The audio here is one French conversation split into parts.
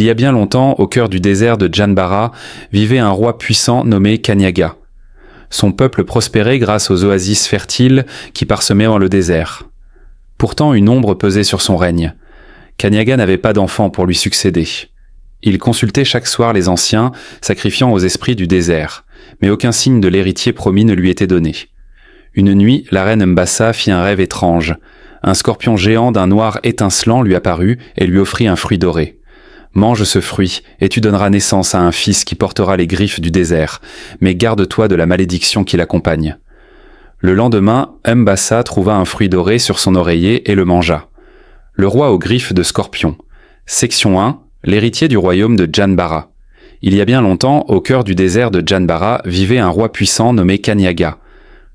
Il y a bien longtemps, au cœur du désert de Djanbara, vivait un roi puissant nommé Kanyaga. Son peuple prospérait grâce aux oasis fertiles qui parsemaient le désert. Pourtant, une ombre pesait sur son règne. Kanyaga n'avait pas d'enfant pour lui succéder. Il consultait chaque soir les anciens, sacrifiant aux esprits du désert, mais aucun signe de l'héritier promis ne lui était donné. Une nuit, la reine Mbassa fit un rêve étrange. Un scorpion géant d'un noir étincelant lui apparut et lui offrit un fruit doré. « Mange ce fruit, et tu donneras naissance à un fils qui portera les griffes du désert, mais garde-toi de la malédiction qui l'accompagne. » Le lendemain, Mbassa trouva un fruit doré sur son oreiller et le mangea. Le roi aux griffes de scorpion. Section 1. L'héritier du royaume de Djanbara. Il y a bien longtemps, au cœur du désert de Djanbara, vivait un roi puissant nommé Kanyaga.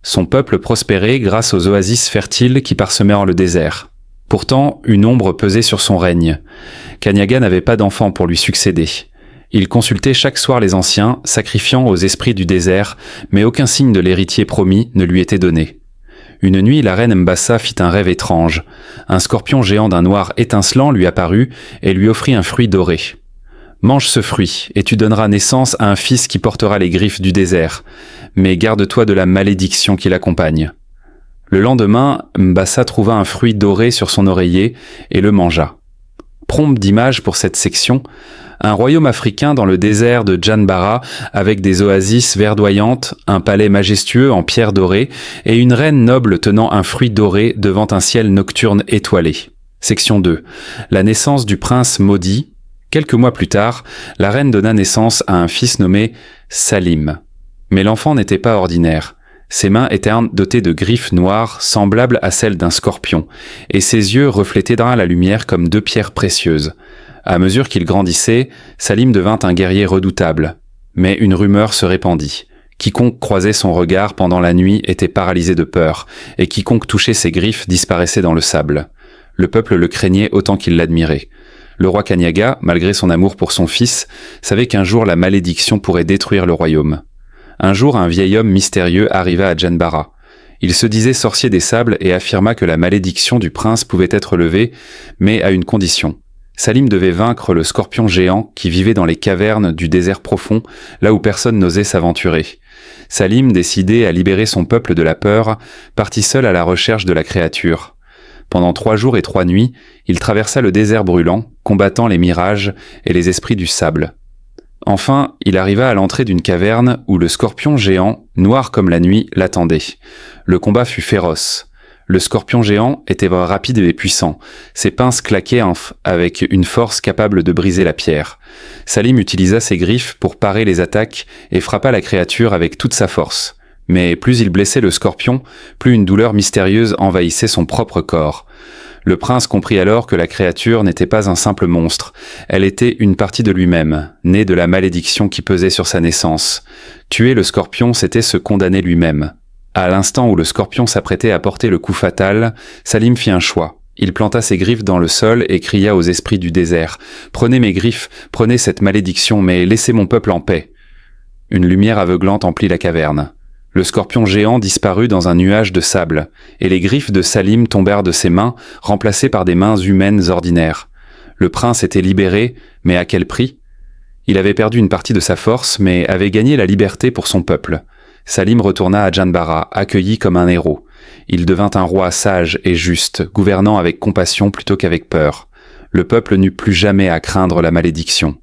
Son peuple prospérait grâce aux oasis fertiles qui parsemaient le désert. Pourtant, une ombre pesait sur son règne. Kanyaga n'avait pas d'enfant pour lui succéder. Il consultait chaque soir les anciens, sacrifiant aux esprits du désert, mais aucun signe de l'héritier promis ne lui était donné. Une nuit, la reine Mbassa fit un rêve étrange. Un scorpion géant d'un noir étincelant lui apparut et lui offrit un fruit doré. « Mange ce fruit, et tu donneras naissance à un fils qui portera les griffes du désert, mais garde-toi de la malédiction qui l'accompagne. » Le lendemain, Mbassa trouva un fruit doré sur son oreiller et le mangea. Prompt d'image pour cette section, un royaume africain dans le désert de Djanbara avec des oasis verdoyantes, un palais majestueux en pierre dorée et une reine noble tenant un fruit doré devant un ciel nocturne étoilé. Section 2. La naissance du prince maudit. Quelques mois plus tard, la reine donna naissance à un fils nommé Salim. Mais l'enfant n'était pas ordinaire. Ses mains étaient dotées de griffes noires semblables à celles d'un scorpion, et ses yeux reflétaient dans la lumière comme deux pierres précieuses. À mesure qu'il grandissait, Salim devint un guerrier redoutable. Mais une rumeur se répandit. Quiconque croisait son regard pendant la nuit était paralysé de peur, et quiconque touchait ses griffes disparaissait dans le sable. Le peuple le craignait autant qu'il l'admirait. Le roi Kanyaga, malgré son amour pour son fils, savait qu'un jour la malédiction pourrait détruire le royaume. Un jour, un vieil homme mystérieux arriva à Djanbara. Il se disait sorcier des sables et affirma que la malédiction du prince pouvait être levée, mais à une condition. Salim devait vaincre le scorpion géant qui vivait dans les cavernes du désert profond, là où personne n'osait s'aventurer. Salim, décidé à libérer son peuple de la peur, partit seul à la recherche de la créature. Pendant 3 jours et 3 nuits, il traversa le désert brûlant, combattant les mirages et les esprits du sable. Enfin, il arriva à l'entrée d'une caverne où le scorpion géant, noir comme la nuit, l'attendait. Le combat fut féroce. Le scorpion géant était rapide et puissant. Ses pinces claquaient avec une force capable de briser la pierre. Salim utilisa ses griffes pour parer les attaques et frappa la créature avec toute sa force. Mais plus il blessait le scorpion, plus une douleur mystérieuse envahissait son propre corps. Le prince comprit alors que la créature n'était pas un simple monstre. Elle était une partie de lui-même, née de la malédiction qui pesait sur sa naissance. Tuer le scorpion, c'était se condamner lui-même. À l'instant où le scorpion s'apprêtait à porter le coup fatal, Salim fit un choix. Il planta ses griffes dans le sol et cria aux esprits du désert. « Prenez mes griffes, prenez cette malédiction, mais laissez mon peuple en paix. » Une lumière aveuglante emplit la caverne. Le scorpion géant disparut dans un nuage de sable, et les griffes de Salim tombèrent de ses mains, remplacées par des mains humaines ordinaires. Le prince était libéré, mais à quel prix ? Il avait perdu une partie de sa force, mais avait gagné la liberté pour son peuple. Salim retourna à Djanbara, accueilli comme un héros. Il devint un roi sage et juste, gouvernant avec compassion plutôt qu'avec peur. Le peuple n'eut plus jamais à craindre la malédiction.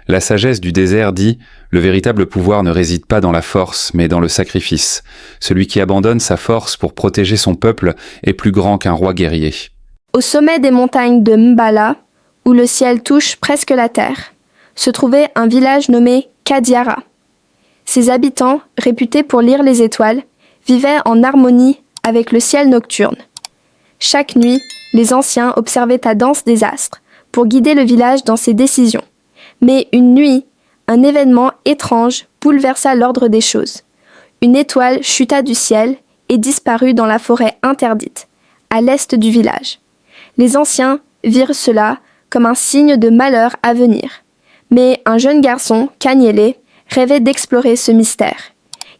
La sagesse du désert dit « Le véritable pouvoir ne réside pas dans la force, mais dans le sacrifice. Celui qui abandonne sa force pour protéger son peuple est plus grand qu'un roi guerrier. » Au sommet des montagnes de Mbala, où le ciel touche presque la terre, se trouvait un village nommé Kadiara. Ses habitants, réputés pour lire les étoiles, vivaient en harmonie avec le ciel nocturne. Chaque nuit, les anciens observaient la danse des astres pour guider le village dans ses décisions. Mais une nuit, un événement étrange bouleversa l'ordre des choses. Une étoile chuta du ciel et disparut dans la forêt interdite, à l'est du village. Les anciens virent cela comme un signe de malheur à venir. Mais un jeune garçon, Kanyele, rêvait d'explorer ce mystère.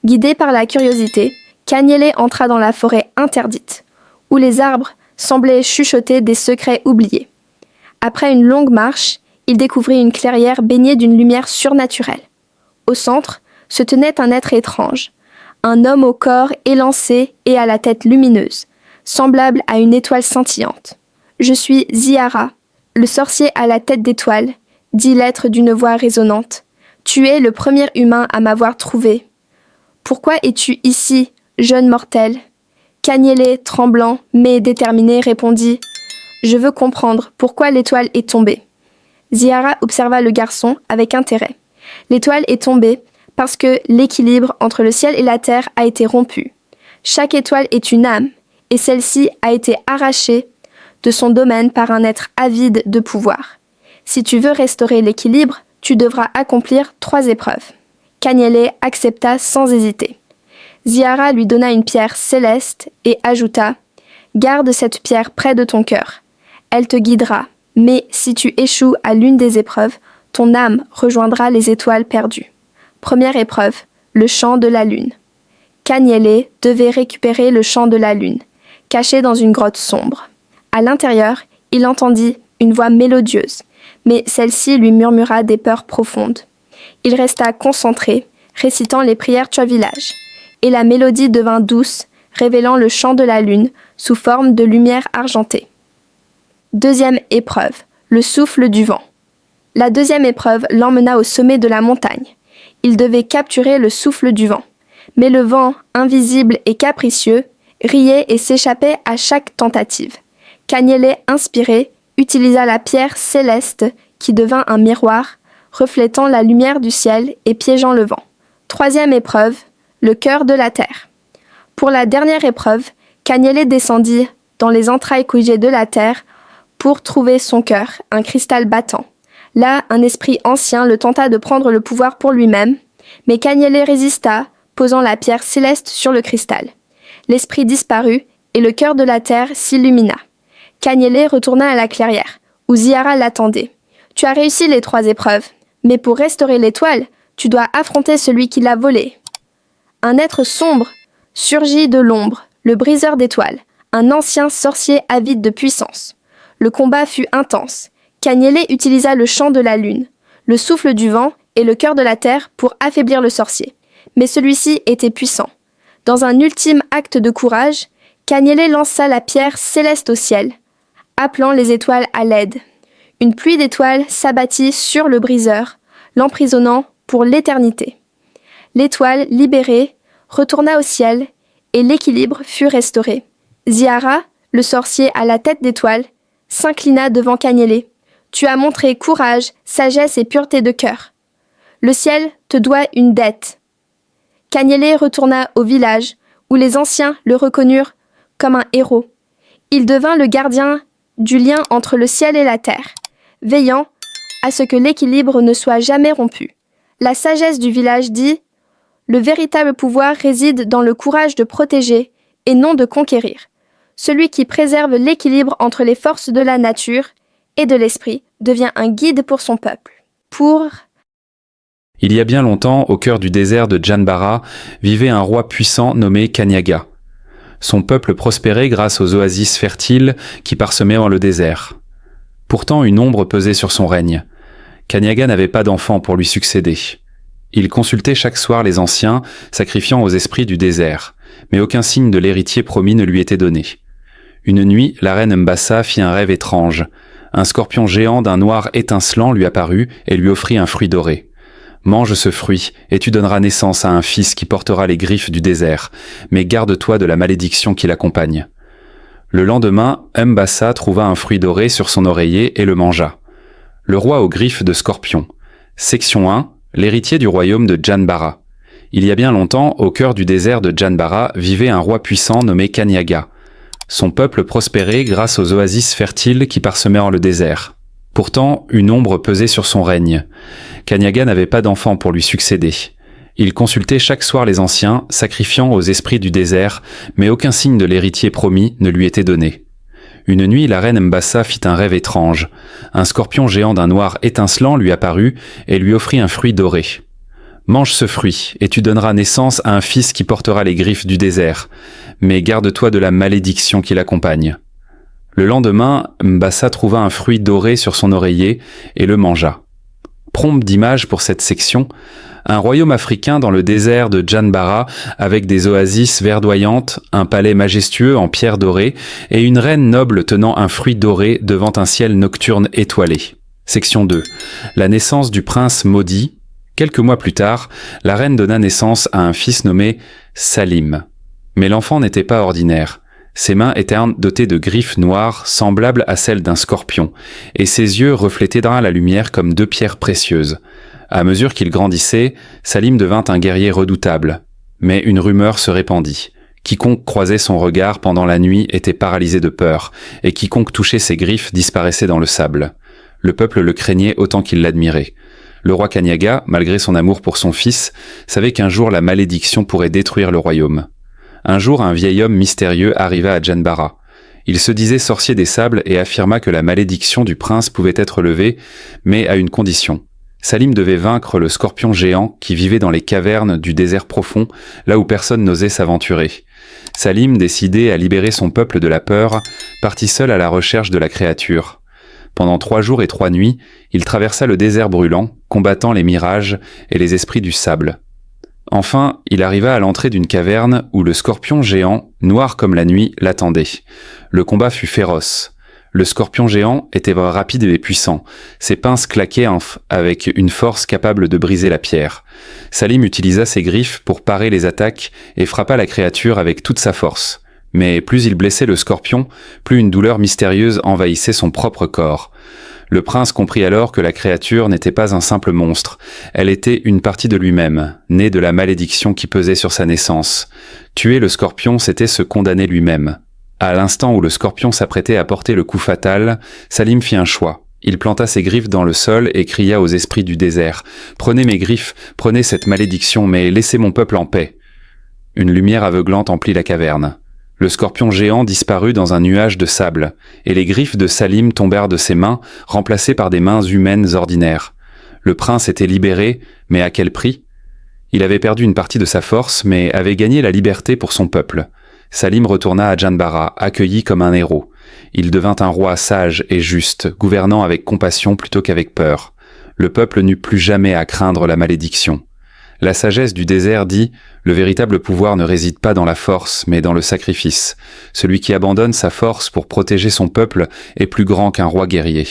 Guidé par la curiosité, Kanyele entra dans la forêt interdite, où les arbres semblaient chuchoter des secrets oubliés. Après une longue marche, il découvrit une clairière baignée d'une lumière surnaturelle. Au centre se tenait un être étrange, un homme au corps élancé et à la tête lumineuse, semblable à une étoile scintillante. « Je suis Zihara, le sorcier à la tête d'étoile, » dit l'être d'une voix résonnante. « Tu es le premier humain à m'avoir trouvé. Pourquoi es-tu ici, jeune mortel ?» Kanyele, tremblant mais déterminé, répondit « Je veux comprendre pourquoi l'étoile est tombée. » Zihara observa le garçon avec intérêt. L'étoile est tombée parce que l'équilibre entre le ciel et la terre a été rompu. Chaque étoile est une âme, et celle-ci a été arrachée de son domaine par un être avide de pouvoir. Si tu veux restaurer l'équilibre, tu devras accomplir 3 épreuves. Kanyele accepta sans hésiter. Zihara lui donna une pierre céleste et ajouta « Garde cette pierre près de ton cœur. Elle te guidera, mais si tu échoues à l'une des épreuves, ton âme rejoindra les étoiles perdues. » Première épreuve, le chant de la lune. Kanyele devait récupérer le chant de la lune, caché dans une grotte sombre. À l'intérieur, il entendit une voix mélodieuse, mais celle-ci lui murmura des peurs profondes. Il resta concentré, récitant les prières Chövilage, et la mélodie devint douce, révélant le chant de la lune sous forme de lumière argentée. Deuxième épreuve, le souffle du vent. La deuxième épreuve l'emmena au sommet de la montagne. Il devait capturer le souffle du vent. Mais le vent, invisible et capricieux, riait et s'échappait à chaque tentative. Kanyele, inspiré, utilisa la pierre céleste qui devint un miroir, reflétant la lumière du ciel et piégeant le vent. Troisième épreuve, le cœur de la terre. Pour la dernière épreuve, Kanyele descendit dans les entrailles couillées de la terre pour trouver son cœur, un cristal battant. Là, un esprit ancien le tenta de prendre le pouvoir pour lui-même, mais Kanyele résista, posant la pierre céleste sur le cristal. L'esprit disparut et le cœur de la terre s'illumina. Kanyele retourna à la clairière, où Zihara l'attendait. « Tu as réussi les 3 épreuves, mais pour restaurer l'étoile, tu dois affronter celui qui l'a volée. » Un être sombre surgit de l'ombre, le briseur d'étoiles, un ancien sorcier avide de puissance. Le combat fut intense. Kanyele utilisa le chant de la lune, le souffle du vent et le cœur de la terre pour affaiblir le sorcier. Mais celui-ci était puissant. Dans un ultime acte de courage, Kanyele lança la pierre céleste au ciel, appelant les étoiles à l'aide. Une pluie d'étoiles s'abattit sur le briseur, l'emprisonnant pour l'éternité. L'étoile, libérée, retourna au ciel et l'équilibre fut restauré. Zihara, le sorcier à la tête d'étoile, s'inclina devant Kanyele. « Tu as montré courage, sagesse et pureté de cœur. Le ciel te doit une dette. » Kanyele retourna au village, où les anciens le reconnurent comme un héros. Il devint le gardien du lien entre le ciel et la terre, veillant à ce que l'équilibre ne soit jamais rompu. La sagesse du village dit « Le véritable pouvoir réside dans le courage de protéger et non de conquérir. Celui qui préserve l'équilibre entre les forces de la nature et de l'esprit devient un guide pour son peuple. » Il y a bien longtemps, au cœur du désert de Janbara, vivait un roi puissant nommé Kanyaga. Son peuple prospérait grâce aux oasis fertiles qui parsemaient le désert. Pourtant, une ombre pesait sur son règne. Kanyaga n'avait pas d'enfant pour lui succéder. Il consultait chaque soir les anciens, sacrifiant aux esprits du désert, mais aucun signe de l'héritier promis ne lui était donné. Une nuit, la reine Mbassa fit un rêve étrange. Un scorpion géant d'un noir étincelant lui apparut et lui offrit un fruit doré. « Mange ce fruit, et tu donneras naissance à un fils qui portera les griffes du désert, mais garde-toi de la malédiction qui l'accompagne. » Le lendemain, Mbassa trouva un fruit doré sur son oreiller et le mangea. Le roi aux griffes de scorpion. Section 1. L'héritier du royaume de Janbara. Il y a bien longtemps, au cœur du désert de Janbara, vivait un roi puissant nommé Kanyaga. Son peuple prospérait grâce aux oasis fertiles qui parsemaient le désert. Pourtant, une ombre pesait sur son règne. Kanyaga n'avait pas d'enfant pour lui succéder. Il consultait chaque soir les anciens, sacrifiant aux esprits du désert, mais aucun signe de l'héritier promis ne lui était donné. Une nuit, la reine Mbassa fit un rêve étrange. Un scorpion géant d'un noir étincelant lui apparut et lui offrit un fruit doré. « Mange ce fruit, et tu donneras naissance à un fils qui portera les griffes du désert, mais garde-toi de la malédiction qui l'accompagne. » Le lendemain, Mbassa trouva un fruit doré sur son oreiller et le mangea. Prompt d'image pour cette section, un royaume africain dans le désert de Djanbara avec des oasis verdoyantes, un palais majestueux en pierre dorée et une reine noble tenant un fruit doré devant un ciel nocturne étoilé. Section 2. La naissance du prince maudit. Quelques mois plus tard, la reine donna naissance à un fils nommé Salim. Mais l'enfant n'était pas ordinaire. Ses mains étaient dotées de griffes noires semblables à celles d'un scorpion, et ses yeux reflétaient dans la lumière comme deux pierres précieuses. À mesure qu'il grandissait, Salim devint un guerrier redoutable. Mais une rumeur se répandit. Quiconque croisait son regard pendant la nuit était paralysé de peur, et quiconque touchait ses griffes disparaissait dans le sable. Le peuple le craignait autant qu'il l'admirait. Le roi Kanyaga, malgré son amour pour son fils, savait qu'un jour la malédiction pourrait détruire le royaume. Un jour, un vieil homme mystérieux arriva à Djanbara. Il se disait sorcier des sables et affirma que la malédiction du prince pouvait être levée, mais à une condition. Salim devait vaincre le scorpion géant qui vivait dans les cavernes du désert profond, là où personne n'osait s'aventurer. Salim, décidé à libérer son peuple de la peur, partit seul à la recherche de la créature. Pendant 3 jours et 3 nuits, il traversa le désert brûlant, combattant les mirages et les esprits du sable. Enfin, il arriva à l'entrée d'une caverne où le scorpion géant, noir comme la nuit, l'attendait. Le combat fut féroce. Le scorpion géant était rapide et puissant. Ses pinces claquaient avec une force capable de briser la pierre. Salim utilisa ses griffes pour parer les attaques et frappa la créature avec toute sa force. Mais plus il blessait le scorpion, plus une douleur mystérieuse envahissait son propre corps. Le prince comprit alors que la créature n'était pas un simple monstre, elle était une partie de lui-même, née de la malédiction qui pesait sur sa naissance. Tuer le scorpion, c'était se condamner lui-même. À l'instant où le scorpion s'apprêtait à porter le coup fatal, Salim fit un choix. Il planta ses griffes dans le sol et cria aux esprits du désert « Prenez mes griffes, prenez cette malédiction, mais laissez mon peuple en paix !» Une lumière aveuglante emplit la caverne. Le scorpion géant disparut dans un nuage de sable, et les griffes de Salim tombèrent de ses mains, remplacées par des mains humaines ordinaires. Le prince était libéré, mais à quel prix ? Il avait perdu une partie de sa force, mais avait gagné la liberté pour son peuple. Salim retourna à Djanbara, accueilli comme un héros. Il devint un roi sage et juste, gouvernant avec compassion plutôt qu'avec peur. Le peuple n'eut plus jamais à craindre la malédiction. La sagesse du désert dit « Le véritable pouvoir ne réside pas dans la force, mais dans le sacrifice. Celui qui abandonne sa force pour protéger son peuple est plus grand qu'un roi guerrier. »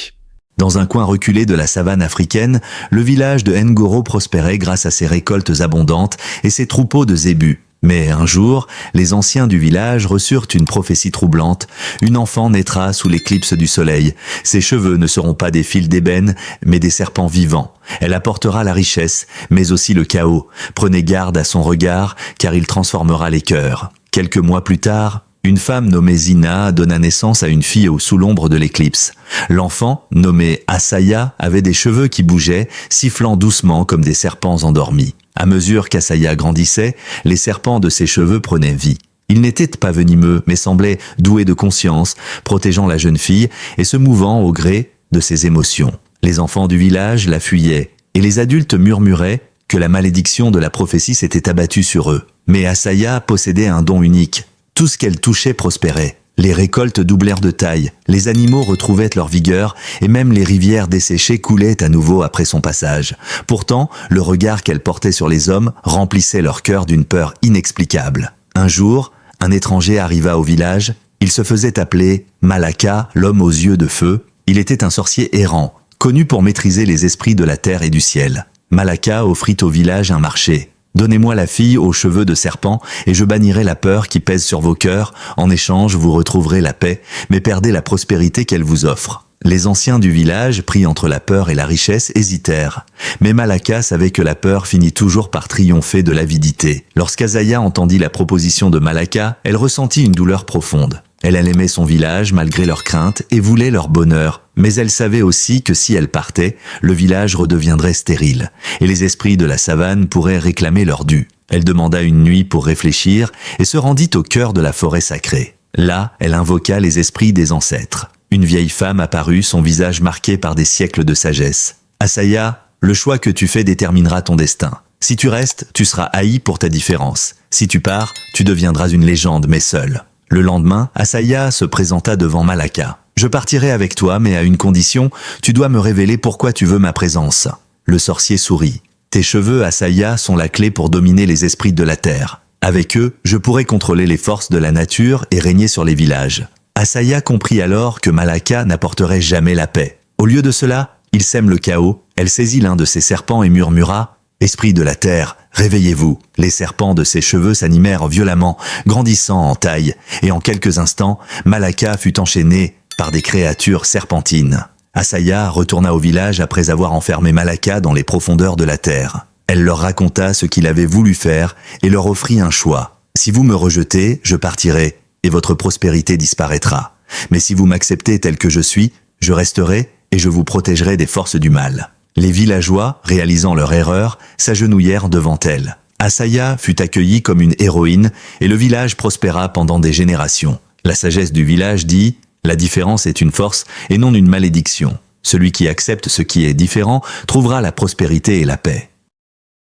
Dans un coin reculé de la savane africaine, le village de Ngoro prospérait grâce à ses récoltes abondantes et ses troupeaux de zébus. Mais un jour, les anciens du village reçurent une prophétie troublante. Une enfant naîtra sous l'éclipse du soleil. Ses cheveux ne seront pas des fils d'ébène, mais des serpents vivants. Elle apportera la richesse, mais aussi le chaos. Prenez garde à son regard, car il transformera les cœurs. Quelques mois plus tard, une femme nommée Zina donna naissance à une fille sous l'ombre de l'éclipse. L'enfant, nommé Asaya, avait des cheveux qui bougeaient, sifflant doucement comme des serpents endormis. À mesure qu'Asaya grandissait, les serpents de ses cheveux prenaient vie. Ils n'étaient pas venimeux, mais semblaient doués de conscience, protégeant la jeune fille et se mouvant au gré de ses émotions. Les enfants du village la fuyaient, et les adultes murmuraient que la malédiction de la prophétie s'était abattue sur eux. Mais Asaya possédait un don unique. Tout ce qu'elle touchait prospérait. Les récoltes doublèrent de taille, les animaux retrouvaient leur vigueur et même les rivières desséchées coulaient à nouveau après son passage. Pourtant, le regard qu'elle portait sur les hommes remplissait leur cœur d'une peur inexplicable. Un jour, un étranger arriva au village. Il se faisait appeler Malaka, l'homme aux yeux de feu. Il était un sorcier errant, connu pour maîtriser les esprits de la terre et du ciel. Malaka offrit au village un marché. Donnez-moi la fille aux cheveux de serpent et je bannirai la peur qui pèse sur vos cœurs. En échange, vous retrouverez la paix, mais perdez la prospérité qu'elle vous offre. Les anciens du village, pris entre la peur et la richesse, hésitèrent. Mais Malaka savait que la peur finit toujours par triompher de l'avidité. Lorsqu'Asaya entendit la proposition de Malaka, elle ressentit une douleur profonde. Elle aimait son village malgré leurs craintes et voulait leur bonheur. Mais elle savait aussi que si elle partait, le village redeviendrait stérile et les esprits de la savane pourraient réclamer leur dû. Elle demanda une nuit pour réfléchir et se rendit au cœur de la forêt sacrée. Là, elle invoqua les esprits des ancêtres. Une vieille femme apparut, son visage marqué par des siècles de sagesse. « Asaya, le choix que tu fais déterminera ton destin. Si tu restes, tu seras haï pour ta différence. Si tu pars, tu deviendras une légende, mais seule. » Le lendemain, Asaya se présenta devant Malaka. « Je partirai avec toi, mais à une condition, tu dois me révéler pourquoi tu veux ma présence. » Le sorcier sourit. « Tes cheveux, Asaya, sont la clé pour dominer les esprits de la terre. Avec eux, je pourrai contrôler les forces de la nature et régner sur les villages. » Asaya comprit alors que Malaka n'apporterait jamais la paix. Au lieu de cela, il sème le chaos. Elle saisit l'un de ses serpents et murmura « Esprit de la terre, réveillez-vous !» Les serpents de ses cheveux s'animèrent violemment, grandissant en taille, et en quelques instants, Malaka fut enchaînée par des créatures serpentines. Asaya retourna au village après avoir enfermé Malaka dans les profondeurs de la terre. Elle leur raconta ce qu'il avait voulu faire et leur offrit un choix. « Si vous me rejetez, je partirai, et votre prospérité disparaîtra. Mais si vous m'acceptez tel que je suis, je resterai et je vous protégerai des forces du mal. » Les villageois, réalisant leur erreur, s'agenouillèrent devant elle. Asaya fut accueillie comme une héroïne et le village prospéra pendant des générations. La sagesse du village dit « La différence est une force et non une malédiction. Celui qui accepte ce qui est différent trouvera la prospérité et la paix. »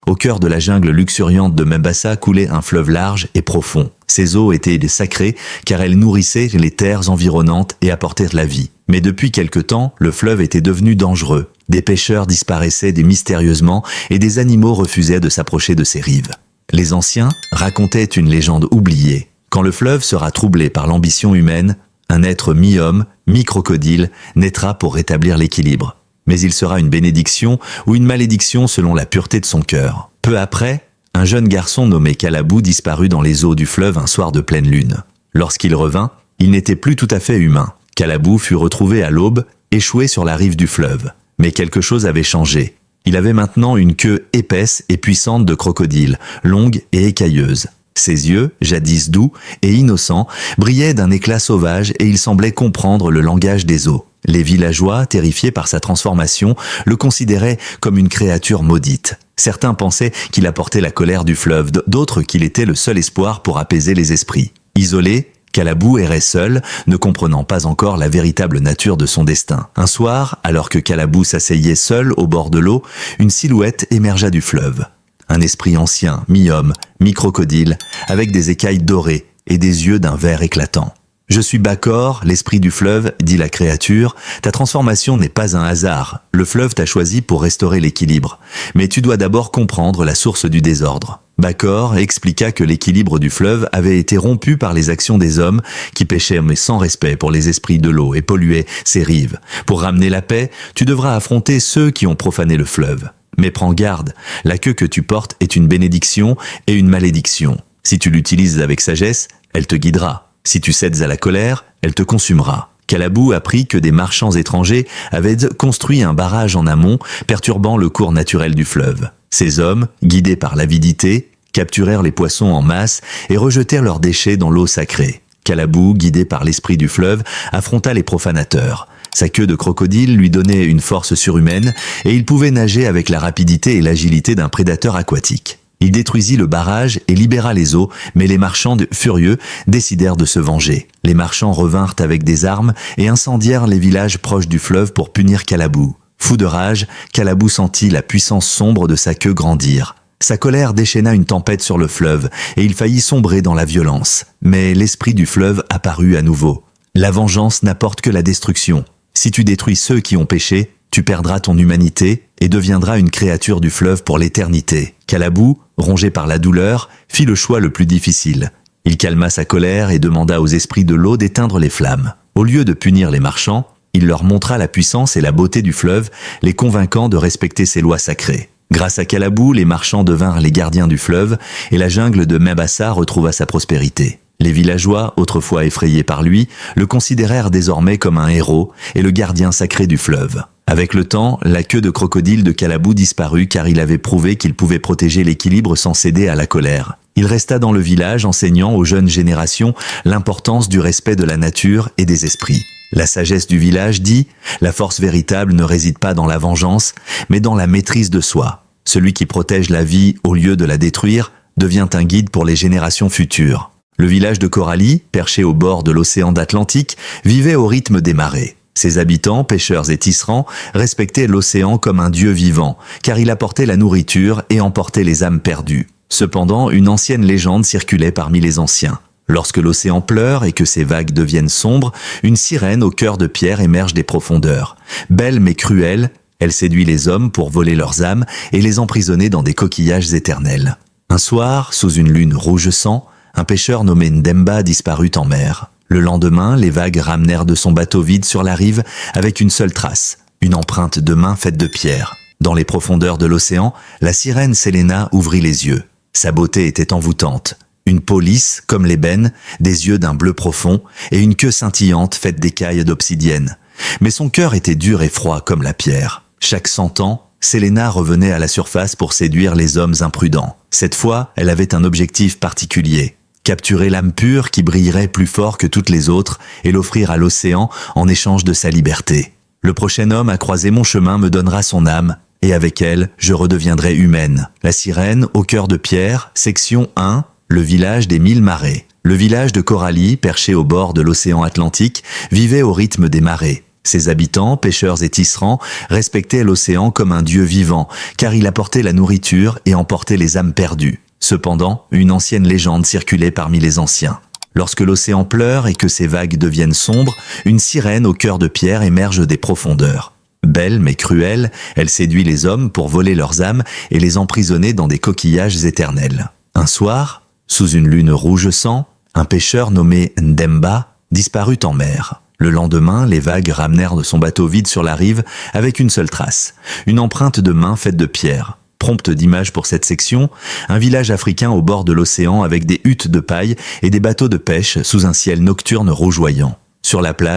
Au cœur de la jungle luxuriante de Mombasa coulait un fleuve large et profond. Ses eaux étaient sacrées car elles nourrissaient les terres environnantes et apportaient de la vie. Mais depuis quelque temps, le fleuve était devenu dangereux. Des pêcheurs disparaissaient mystérieusement et des animaux refusaient de s'approcher de ses rives. Les anciens racontaient une légende oubliée. Quand le fleuve sera troublé par l'ambition humaine, un être mi-homme, mi-crocodile naîtra pour rétablir l'équilibre. Mais il sera une bénédiction ou une malédiction selon la pureté de son cœur. Peu après, un jeune garçon nommé Kalabou disparut dans les eaux du fleuve un soir de pleine lune. Lorsqu'il revint, il n'était plus tout à fait humain. Kalabou fut retrouvé à l'aube, échoué sur la rive du fleuve. Mais quelque chose avait changé. Il avait maintenant une queue épaisse et puissante de crocodile, longue et écailleuse. Ses yeux, jadis doux et innocents, brillaient d'un éclat sauvage et il semblait comprendre le langage des eaux. Les villageois, terrifiés par sa transformation, le considéraient comme une créature maudite. Certains pensaient qu'il apportait la colère du fleuve, d'autres qu'il était le seul espoir pour apaiser les esprits. Isolé, Kalabou errait seul, ne comprenant pas encore la véritable nature de son destin. Un soir, alors que Kalabou s'asseyait seul au bord de l'eau, une silhouette émergea du fleuve. Un esprit ancien, mi-homme, mi-crocodile, avec des écailles dorées et des yeux d'un vert éclatant. « Je suis Bakor, l'esprit du fleuve, dit la créature. Ta transformation n'est pas un hasard. Le fleuve t'a choisi pour restaurer l'équilibre. Mais tu dois d'abord comprendre la source du désordre. » Bakor expliqua que l'équilibre du fleuve avait été rompu par les actions des hommes qui pêchaient mais sans respect pour les esprits de l'eau et polluaient ses rives. Pour ramener la paix, tu devras affronter ceux qui ont profané le fleuve. Mais prends garde, la queue que tu portes est une bénédiction et une malédiction. Si tu l'utilises avec sagesse, elle te guidera. Si tu cèdes à la colère, elle te consumera. Kalabou apprit que des marchands étrangers avaient construit un barrage en amont, perturbant le cours naturel du fleuve. Ces hommes, guidés par l'avidité, capturèrent les poissons en masse et rejetèrent leurs déchets dans l'eau sacrée. Kalabou, guidé par l'esprit du fleuve, affronta les profanateurs. Sa queue de crocodile lui donnait une force surhumaine et il pouvait nager avec la rapidité et l'agilité d'un prédateur aquatique. Il détruisit le barrage et libéra les eaux, mais les marchands, furieux, décidèrent de se venger. Les marchands revinrent avec des armes et incendièrent les villages proches du fleuve pour punir Kalabou. Fou de rage, Kalabou sentit la puissance sombre de sa queue grandir. Sa colère déchaîna une tempête sur le fleuve et il faillit sombrer dans la violence. Mais l'esprit du fleuve apparut à nouveau. La vengeance n'apporte que la destruction. Si tu détruis ceux qui ont péché, tu perdras ton humanité et deviendras une créature du fleuve pour l'éternité. Kalabou, rongé par la douleur, fit le choix le plus difficile. Il calma sa colère et demanda aux esprits de l'eau d'éteindre les flammes. Au lieu de punir les marchands, il leur montra la puissance et la beauté du fleuve, les convainquant de respecter ses lois sacrées. Grâce à Kalabou, les marchands devinrent les gardiens du fleuve et la jungle de Mombasa retrouva sa prospérité. Les villageois, autrefois effrayés par lui, le considérèrent désormais comme un héros et le gardien sacré du fleuve. Avec le temps, la queue de crocodile de Kalabou disparut car il avait prouvé qu'il pouvait protéger l'équilibre sans céder à la colère. Il resta dans le village enseignant aux jeunes générations l'importance du respect de la nature et des esprits. La sagesse du village dit « La force véritable ne réside pas dans la vengeance, mais dans la maîtrise de soi. Celui qui protège la vie au lieu de la détruire devient un guide pour les générations futures. » Le village de Coralie, perché au bord de l'océan Atlantique, vivait au rythme des marées. Ses habitants, pêcheurs et tisserands, respectaient l'océan comme un dieu vivant, car il apportait la nourriture et emportait les âmes perdues. Cependant, une ancienne légende circulait parmi les anciens. Lorsque l'océan pleure et que ses vagues deviennent sombres, une sirène au cœur de pierre émerge des profondeurs. Belle mais cruelle, elle séduit les hommes pour voler leurs âmes et les emprisonner dans des coquillages éternels. Un soir, sous une lune rouge sang, un pêcheur nommé Ndemba disparut en mer. Le lendemain, les vagues ramenèrent de son bateau vide sur la rive avec une seule trace, une empreinte de main faite de pierre. Dans les profondeurs de l'océan, la sirène Selena ouvrit les yeux. Sa beauté était envoûtante. Une peau lisse, comme l'ébène, des yeux d'un bleu profond et une queue scintillante faite d'écailles d'obsidienne. Mais son cœur était dur et froid comme la pierre. Chaque 100 ans, Selena revenait à la surface pour séduire les hommes imprudents. Cette fois, elle avait un objectif particulier. Capturer l'âme pure qui brillerait plus fort que toutes les autres et l'offrir à l'océan en échange de sa liberté. Le prochain homme à croiser mon chemin me donnera son âme, et avec elle, je redeviendrai humaine. La sirène au cœur de pierre, section 1, le village des 1000 marées. Le village de Coralie, perché au bord de l'océan Atlantique, vivait au rythme des marées. Ses habitants, pêcheurs et tisserands, respectaient l'océan comme un dieu vivant, car il apportait la nourriture et emportait les âmes perdues. Cependant, une ancienne légende circulait parmi les anciens. Lorsque l'océan pleure et que ses vagues deviennent sombres, une sirène au cœur de pierre émerge des profondeurs. Belle mais cruelle, elle séduit les hommes pour voler leurs âmes et les emprisonner dans des coquillages éternels. Un soir, sous une lune rouge sang, un pêcheur nommé Ndemba disparut en mer. Le lendemain, les vagues ramenèrent de son bateau vide sur la rive avec une seule trace, une empreinte de main faite de pierre. Prompte d'image pour cette section, un village africain au bord de l'océan avec des huttes de paille et des bateaux de pêche sous un ciel nocturne rougeoyant. Sur la plage,